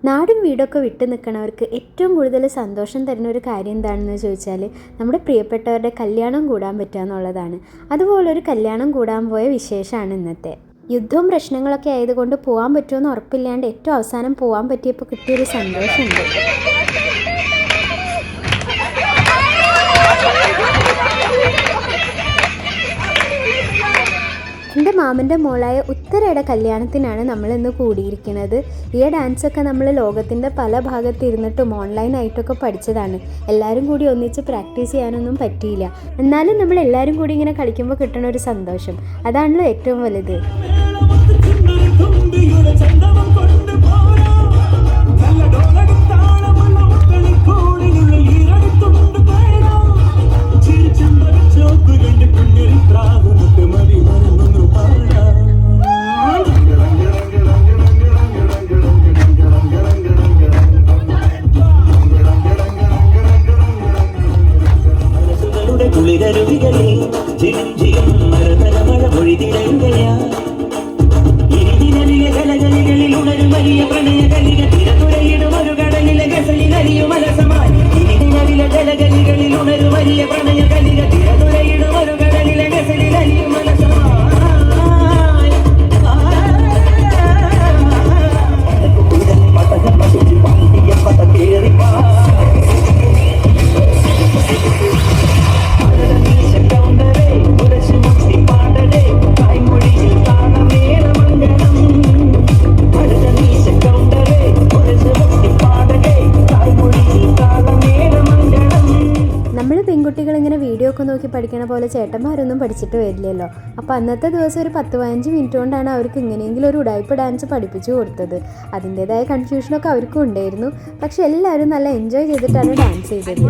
നാടും വീടൊക്കെ വിട്ടു നിൽക്കണവർക്ക് ഏറ്റവും കൂടുതൽ സന്തോഷം തരുന്ന ഒരു കാര്യം എന്താണെന്ന് ചോദിച്ചാൽ നമ്മുടെ പ്രിയപ്പെട്ടവരുടെ കല്യാണം കൂടാൻ പറ്റുക എന്നുള്ളതാണ്. അതുപോലൊരു കല്യാണം കൂടാൻ പോയ വിശേഷമാണ് ഇന്നത്തെ. യുദ്ധവും പ്രശ്നങ്ങളൊക്കെ ആയതുകൊണ്ട് പോകാൻ പറ്റുമെന്ന് ഉറപ്പില്ലാണ്ട് ഏറ്റവും അവസാനം പോകാൻ പറ്റിയപ്പോൾ കിട്ടിയൊരു സന്തോഷമുണ്ട്. എൻ്റെ മാമൻ്റെ മോളായ ഉത്തരയുടെ കല്യാണത്തിനാണ് നമ്മളിന്ന് കൂടിയിരിക്കുന്നത്. ഈ ഡാൻസൊക്കെ നമ്മൾ ലോകത്തിൻ്റെ പല ഭാഗത്ത് ഇരുന്നിട്ടും ഓൺലൈനായിട്ടൊക്കെ പഠിച്ചതാണ്. എല്ലാവരും കൂടി ഒന്നിച്ച് പ്രാക്ടീസ് ചെയ്യാനൊന്നും പറ്റിയില്ല. എന്നാലും നമ്മൾ എല്ലാവരും കൂടി ഇങ്ങനെ കളിക്കുമ്പോൾ കിട്ടുന്ന ഒരു സന്തോഷം അതാണല്ലോ ഏറ്റവും വലുത്. പെൺകുട്ടികളിങ്ങനെ വീഡിയോ ഒക്കെ നോക്കി പഠിക്കണ പോലെ ചേട്ടന്മാരൊന്നും പഠിച്ചിട്ട് വരില്ലല്ലോ. അപ്പോൾ അന്നത്തെ ദിവസം ഒരു 10-15 മിനിറ്റ് കൊണ്ടാണ് അവർക്ക് ഇങ്ങനെയെങ്കിലും ഒരു ഉടായ്പ ഡാൻസ് പഠിപ്പിച്ചു കൊടുത്തത്. അതിൻ്റേതായ കൺഫ്യൂഷനൊക്കെ അവർക്കും ഉണ്ടായിരുന്നു. പക്ഷെ എല്ലാവരും നല്ല എൻജോയ് ചെയ്തിട്ടാണ് ഡാൻസ് ചെയ്തത്.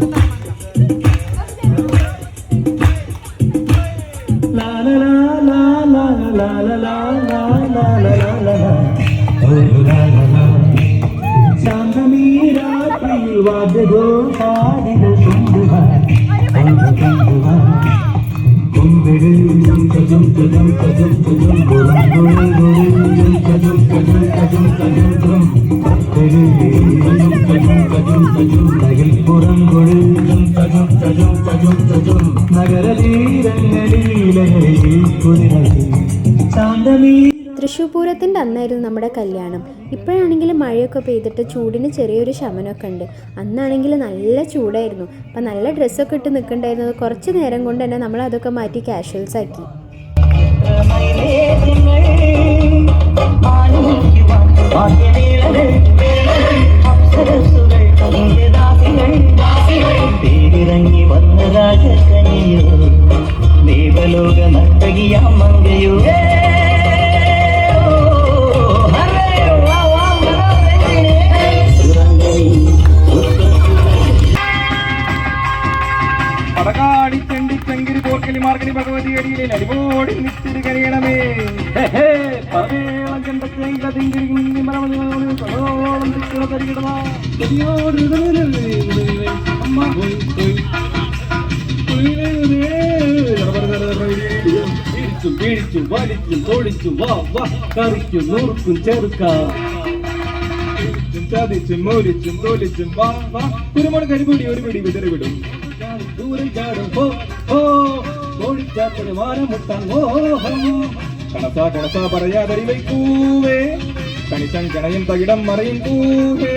തൃശ്ശൂർ പൂരത്തിൻ്റെ അന്നായിരുന്നു നമ്മുടെ കല്യാണം. ഇപ്പോഴാണെങ്കിൽ മഴയൊക്കെ പെയ്തിട്ട് ചൂടിന് ചെറിയൊരു ശമനമൊക്കെ ഉണ്ട്. അന്നാണെങ്കിൽ നല്ല ചൂടായിരുന്നു. അപ്പം നല്ല ഡ്രസ്സൊക്കെ ഇട്ട് നിൽക്കണ്ടായിരുന്നത് കുറച്ച് നേരം കൊണ്ട് തന്നെ നമ്മൾ അതൊക്കെ മാറ്റി കാഷ്വൽസ് ആക്കി. ദേവലോക നർത്തകിയാ മംഗയോ മാർഗനി ഭഗവതി അടിയിലെ അടിപോടി നിശ്ചിത കഴിയണമേ. പിടിച്ചും വലിച്ചും തൊടിച്ചും വാ വാ കറിച്ചും നുറുക്കും ചേർക്കാം. ചതിച്ചും മോരിച്ചും തോലിച്ചും വാ വാ കുരുമുളക് കരിപൊടി ഒരു പിടി വിതറി വിടും. ദൂരം ചാടും ഹോ ഹോ ഓടിച്ചാത്തൊരു വാരമുട്ടാൻ മോഹം. കണസാ കണസാ പറയാതടി വയ്ക്കൂവേ കണിച്ചൻ കണയും തകിടം മറയും കൂവേ.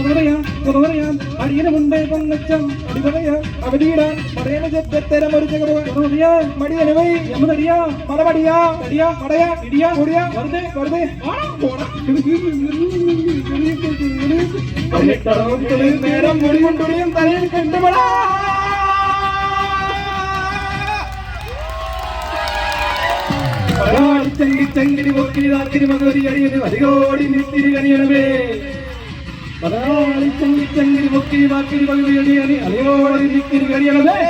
പറയാം അടിയനുമുണ്ടേ പൊങ്ങച്ചം അടി പറയാ അവധിയിടാൻ പറയണ ചെത്തരം ഒരു ജഗറിയാ മടിയനുവൈ എമ്മതടിയാ മലമടിയാ അടിയാ മടയാ ഇടിയാ ഓടിയാ വെറുതെ വെറുതെ നേരം മുടി കൊണ്ടുടിയും തലയിൽ കണ്ടുപടാ. ചെങ്കിടി പോക്കിരി താക്കിരി മകരി അടിയന് അധികോടി നിത്തിരി കണിയണമേ. ചെങ്കിടി പൊക്കിരി വാക്കിരി മകരി അടിയന് അധികോടി നിത്തിരി കണിയണമേ.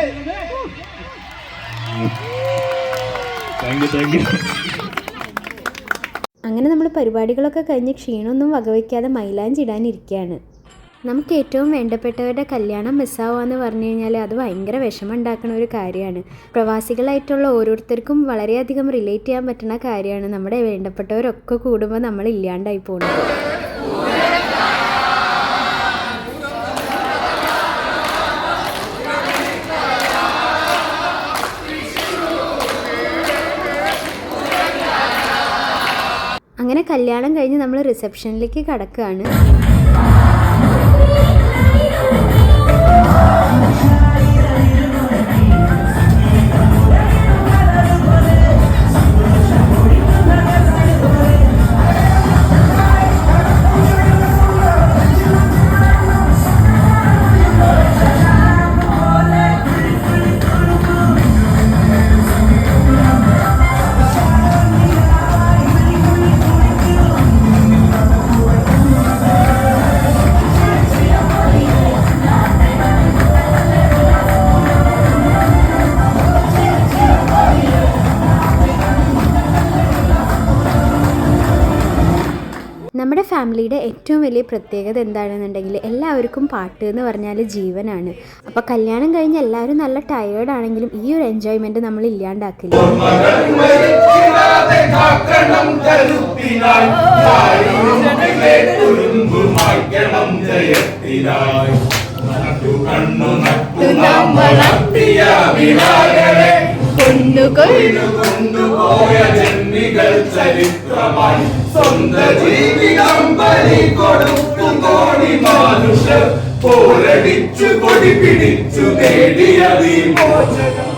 അങ്ങനെ നമ്മൾ പരിപാടികളൊക്കെ കഴിഞ്ഞ് ക്ഷീണമൊന്നും വകവയ്ക്കാതെ മൈലാഞ്ചി ഇടാനിരിക്കുകയാണ്. നമുക്ക് ഏറ്റവും വേണ്ടപ്പെട്ടവരുടെ കല്യാണം മിസ്സാവുകയെന്ന് പറഞ്ഞു കഴിഞ്ഞാൽ അത് ഭയങ്കര വിഷമം ഉണ്ടാക്കുന്ന ഒരു കാര്യമാണ്. പ്രവാസികളായിട്ടുള്ള ഓരോരുത്തർക്കും വളരെയധികം റിലേറ്റ് ചെയ്യാൻ പറ്റുന്ന കാര്യമാണ്. നമ്മുടെ വേണ്ടപ്പെട്ടവരൊക്കെ കൂടുമ്പോൾ നമ്മൾ ഇല്ലാണ്ടായി പോകുന്നത്. അങ്ങനെ കല്യാണം കഴിഞ്ഞ് നമ്മൾ റിസപ്ഷനിലേക്ക് കടക്കുകയാണ്. നമ്മുടെ ഫാമിലിയുടെ ഏറ്റവും വലിയ പ്രത്യേകത എന്താണെന്നുണ്ടെങ്കിൽ എല്ലാവർക്കും പാട്ട് എന്ന് പറഞ്ഞാൽ ജീവനാണ്. അപ്പോൾ കല്യാണം കഴിഞ്ഞ് എല്ലാവരും നല്ല ടയേർഡ് ആണെങ്കിലും ഈ ഒരു എൻജോയ്മെൻറ്റ് നമ്മൾ ഇല്ലാണ്ടാക്കില്ല. ചരിത്രമായി സ്വന്തം ജീവിതം ബലി കൊടുക്കും കോടി മനുഷ്യർ പോരടിച്ചു കൊടി പിടിച്ചു നേടിയ വിമോചനം.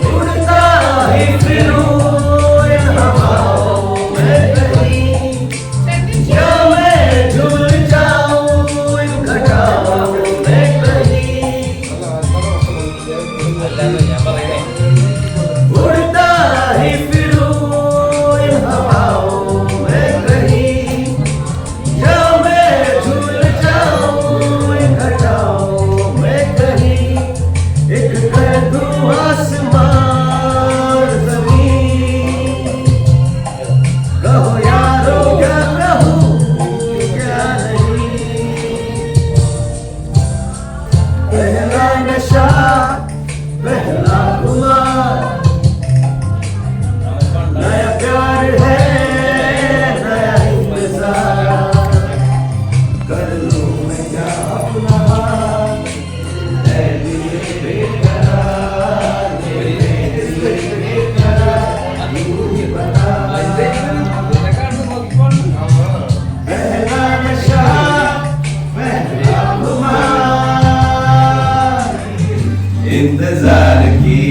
इंतजार की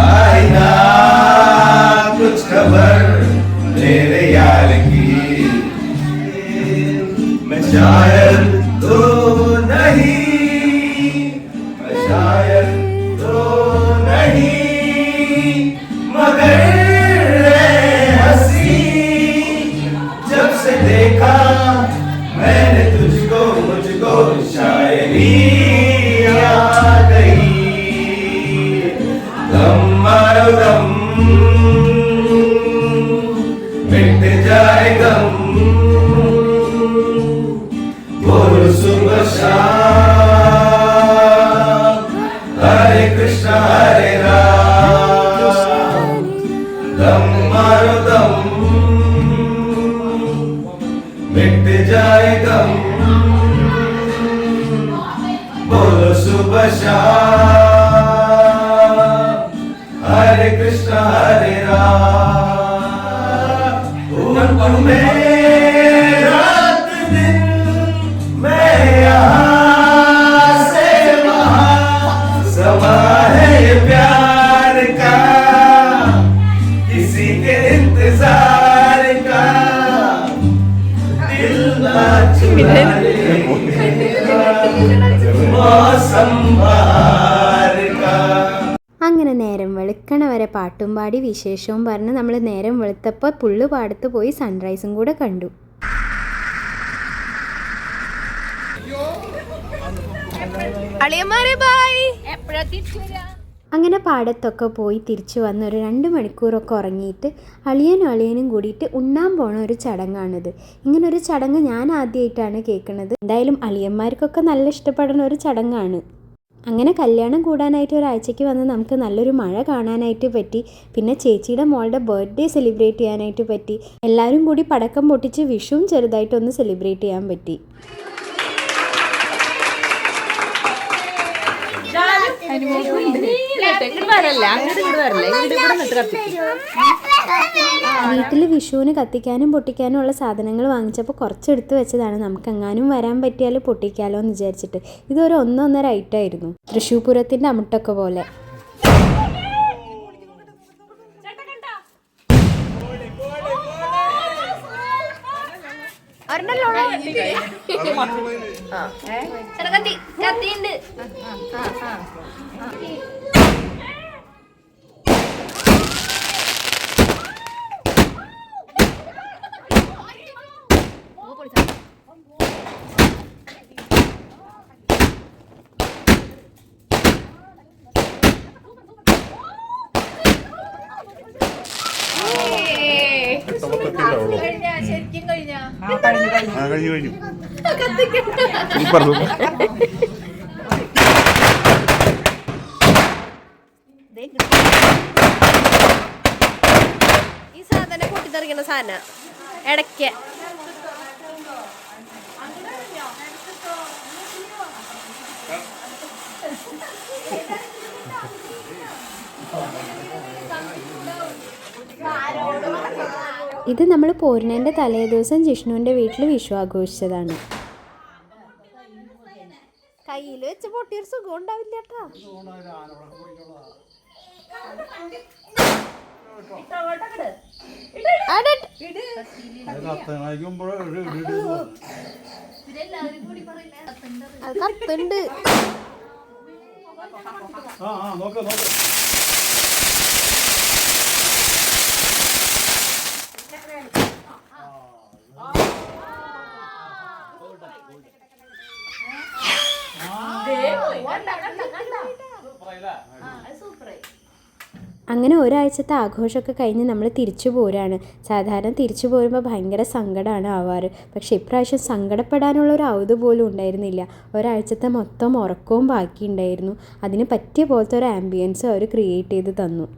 आई ना कुछ खबर मेरे यार की मैं शायद तो नहीं मैं शायद तो नहीं मगर हंसी जब से देखा मैंने तुझको मुझको शायरी आ गई दम मारो दम मिट जाए गम बोलो सुबह शाम हरे कृष्णा हरे राम दम मारो दम मिट जाए गम बोलो सुबह शाम हरे कृष्णा हरे राम में रात दिन मैं यहाँ से वहाँ समा है ये प्यार का किसी के इंतजार का दिल ना चुराए मौसम बहार का. അങ്ങനെ നേരം വെളുക്കണ വരെ പാട്ടും പാടി വിശേഷവും പറഞ്ഞ് നമ്മൾ നേരം വെളുത്തപ്പോൾ പുള്ളുപാടത്ത് പോയി സൺറൈസും കൂടെ കണ്ടു. അങ്ങനെ പാടത്തൊക്കെ പോയി തിരിച്ചു വന്ന് ഒരു 2 മണിക്കൂറൊക്കെ ഉറങ്ങിയിട്ട് അളിയനും കൂടിയിട്ട് ഉണ്ണാൻ പോണ ഒരു ചടങ്ങാണിത്. ഇങ്ങനൊരു ചടങ്ങ് ഞാൻ ആദ്യമായിട്ടാണ് കേൾക്കുന്നത്. എന്തായാലും അളിയന്മാർക്കൊക്കെ നല്ല ഇഷ്ടപ്പെടുന്ന ഒരു ചടങ്ങാണ്. അങ്ങനെ കല്യാണം കൂടാനായിട്ട് ഒരാഴ്ചയ്ക്ക് വന്ന് നമുക്ക് നല്ലൊരു മഴ കാണാനായിട്ട് പറ്റി. പിന്നെ ചേച്ചിയുടെ മോളുടെ ബർത്ത്ഡേ സെലിബ്രേറ്റ് ചെയ്യാനായിട്ട് പറ്റി. എല്ലാവരും കൂടി പടക്കം പൊട്ടിച്ച് വിഷുവും ചെറുതായിട്ടൊന്ന് സെലിബ്രേറ്റ് ചെയ്യാൻ പറ്റി. വീട്ടിൽ വിഷുവിന് കത്തിക്കാനും പൊട്ടിക്കാനും ഉള്ള സാധനങ്ങൾ വാങ്ങിച്ചപ്പോൾ കുറച്ചെടുത്ത് വെച്ചതാണ്. നമുക്കെങ്ങാനും വരാൻ പറ്റിയാൽ പൊട്ടിക്കാലോ എന്ന് വിചാരിച്ചിട്ട്. ഇതൊരു 1.5 ഐറ്റമായിരുന്നു. തൃശ്ശൂർ പൂരത്തിൻ്റെ അമുട്ടൊക്കെ പോലെ. കഴിഞ്ഞു സൂപ്പർ ഈ സാധനം പൊട്ടിത്തെറിക്കുന്ന സാധനം ഇടയ്ക്ക് ഇത് നമ്മൾ പോരുന്നതിൻ്റെ തലേദിവസം ജിഷ്ണുവിൻ്റെ വീട്ടിൽ വിഷു ആഘോഷിച്ചതാണ്. കയ്യിൽ വെച്ച് പൊട്ടിയൊരു സുഖം ഉണ്ടാവില്ല കേട്ടോ. അത് കത്തുണ്ട്. അങ്ങനെ ഒരാഴ്ചത്തെ ആഘോഷമൊക്കെ കഴിഞ്ഞ് നമ്മൾ തിരിച്ചു പോരാണ്. സാധാരണ തിരിച്ചു പോരുമ്പോൾ ഭയങ്കര സങ്കടമാണ് ആവാറ്. പക്ഷെ ഇപ്രാവശ്യം സങ്കടപ്പെടാനുള്ള ഒരു അവധ് പോലും ഉണ്ടായിരുന്നില്ല. ഒരാഴ്ചത്തെ മൊത്തം ഉറക്കവും ബാക്കിയുണ്ടായിരുന്നു. അതിന് പറ്റിയ പോലത്തെ ഒരു ആംബിയൻസ് അവർ ക്രിയേറ്റ് ചെയ്ത് തന്നു.